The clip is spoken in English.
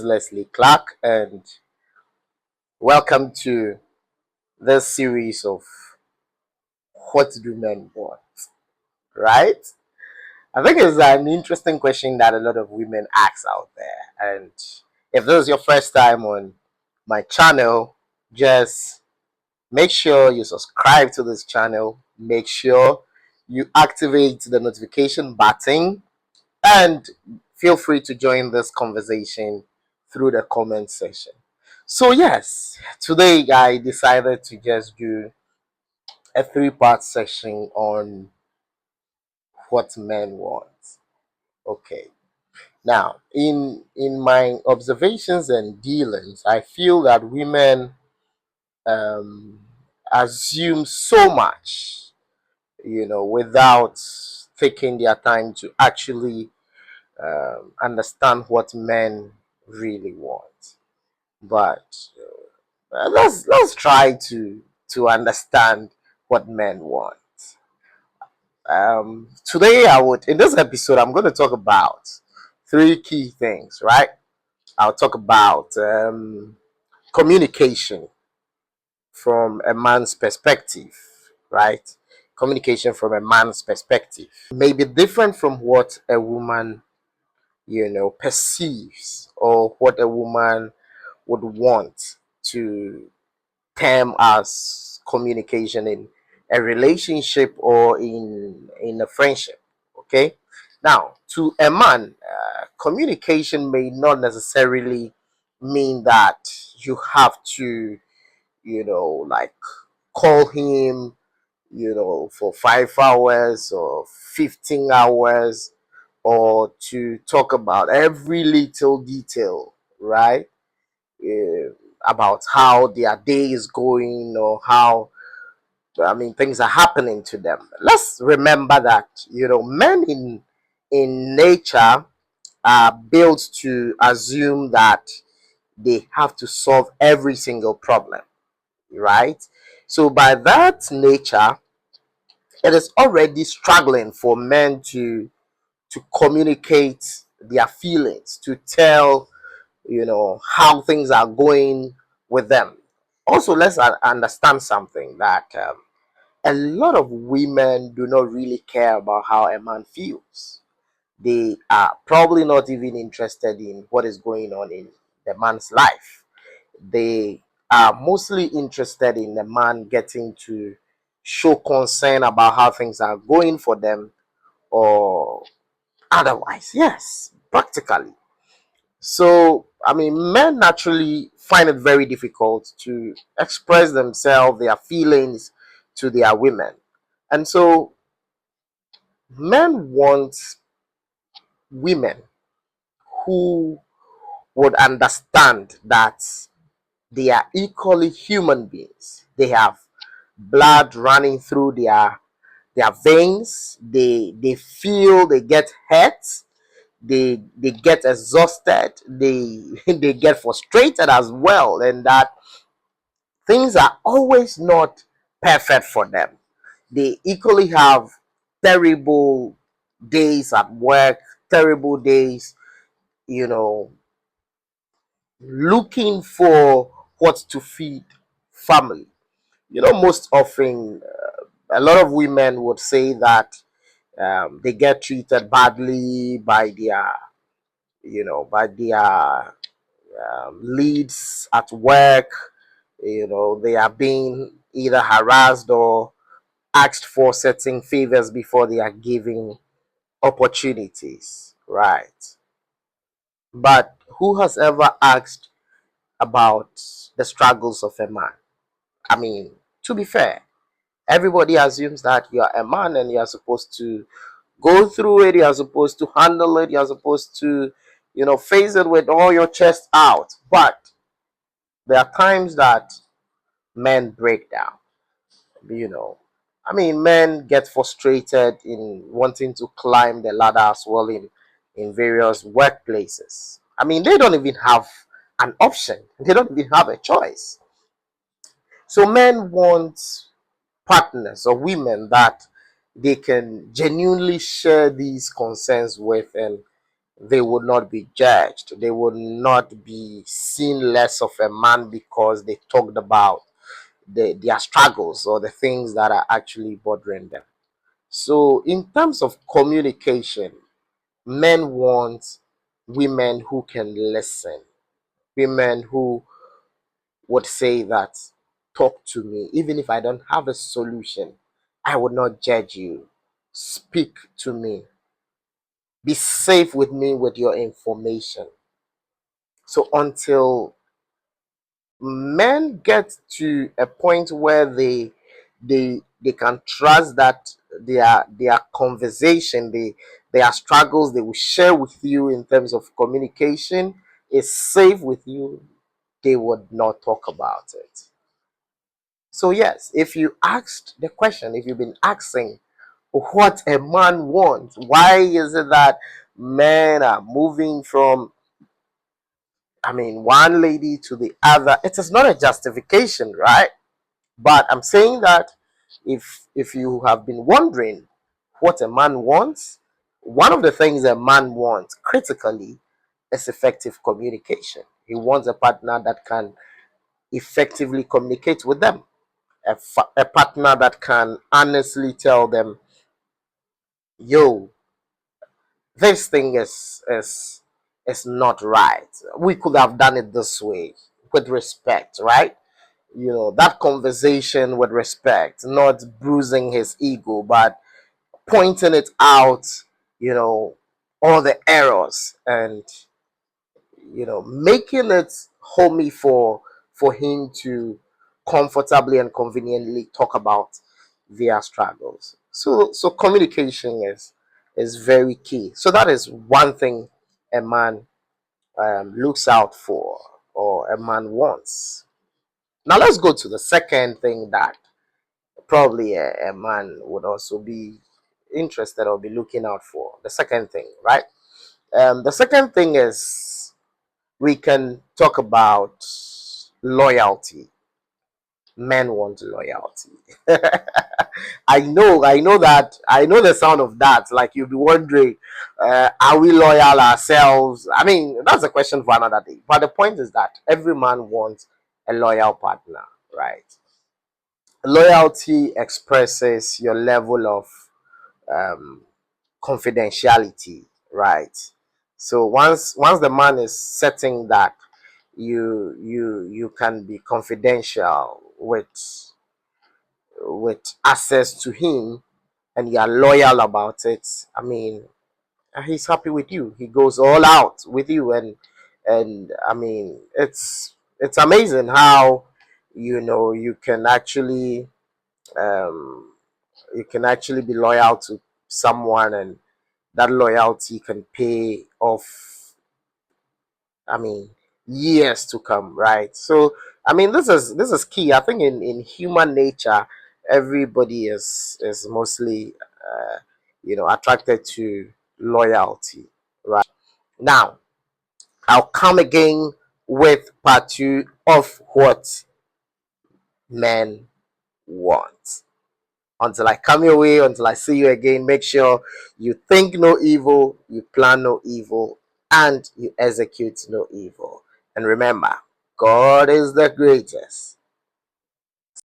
Leslie Clark, and welcome to this series of What Do Men Want? Right? I think it's an interesting question that a lot of women ask out there. And if this is your first time on my channel, just make sure you subscribe to this channel, make sure you activate the notification button, and feel free to join this conversation through the comment section. So yes, today I decided to just do a three-part section on what men want. Okay. Now, in my observations and dealings, I feel that women um, assume so much, without taking their time to actually understand what men really want. But let's try to understand what men want. Today, I would in this episode, I'm going to talk about three key things. Right? I'll talk about communication from a man's perspective. Right? Communication from a man's perspective may be different from what a woman perceives, or what a woman would want to term as communication in a relationship or in a friendship. Okay. Now, to a man, communication may not necessarily mean that you have to, like, call him, for 5 hours or 15 hours, or to talk about every little detail, right? uh, about how their day is going, or how, things are happening to them. Let's remember that men in nature are built to assume that they have to solve every single problem, right? So by that nature, it is already struggling for men to communicate their feelings, to tell how things are going with them. Also, let's understand something, that a lot of women do not really care about how a man feels. They are probably not even interested in what is going on in the man's life. They are mostly interested in the man getting to show concern about how things are going for them, or otherwise. Yes, practically. So, men naturally find it very difficult to express themselves, their feelings, to their women. And so, men want women who would understand that they are equally human beings. They have blood running through their veins. They feel, they get hurt, they get exhausted, they get frustrated as well, and that things are always not perfect for them. They equally have terrible days at work, terrible days, you know looking for what to feed family. Most often, a lot of women would say that they get treated badly by their leads at work. They are being either harassed or asked for certain favors before they are given opportunities, right? But who has ever asked about the struggles of a man? I mean, to be fair, everybody assumes that you are a man and you are supposed to go through it, you are supposed to handle it, you are supposed to, face it with all your chest out. But there are times that men break down. you know Men get frustrated in wanting to climb the ladder as well, in various workplaces. They don't even have an option, they don't even have a choice. So men want partners or women that they can genuinely share these concerns with, they would not be judged. They would not be seen less of a man because they talked about their struggles or the things that are actually bothering them. So, in terms of communication, men want women who can listen, women who would say that, talk to me, even if I don't have a solution, I would not judge you. Speak to me, be safe with me with your information. So, until men get to a point where they can trust that their conversation, their struggles they will share with you in terms of communication is safe with you, they would not talk about it. So yes, if you asked the question, if you've been asking what a man wants, why is it that men are moving from, one lady to the other, it is not a justification, right? But I'm saying that if you have been wondering what a man wants, one of the things a man wants critically is effective communication. He wants a partner that can effectively communicate with them, a partner that can honestly tell them, yo, this thing is not right. We could have done it this way, with respect, right? That conversation with respect, not bruising his ego, but pointing it out, you know all the errors, and making it homey for him to comfortably and conveniently talk about their struggles. So communication is very key. So that is one thing a man looks out for, or a man wants. Now let's go to the second thing that probably a man would also be interested or be looking out for. The second thing, right? The second thing is, we can talk about loyalty. Men want loyalty. I know the sound of that. Like, you'll be wondering, are we loyal ourselves? That's a question for another day. But the point is that every man wants a loyal partner, right? Loyalty expresses your level of um, confidentiality, right? So once the man is setting that you can be confidential with access to him, and you are loyal about it, he's happy with you. He goes all out with you, and it's amazing how you can actually um be loyal to someone, and that loyalty can pay off, I mean, years to come, right? So, this is key. I think in human nature, everybody is mostly attracted to loyalty, right? Now, I'll come again with part two of what men want. Until I come your way, until I see you again, make sure you think no evil, you plan no evil, and you execute no evil. And remember, God is the greatest.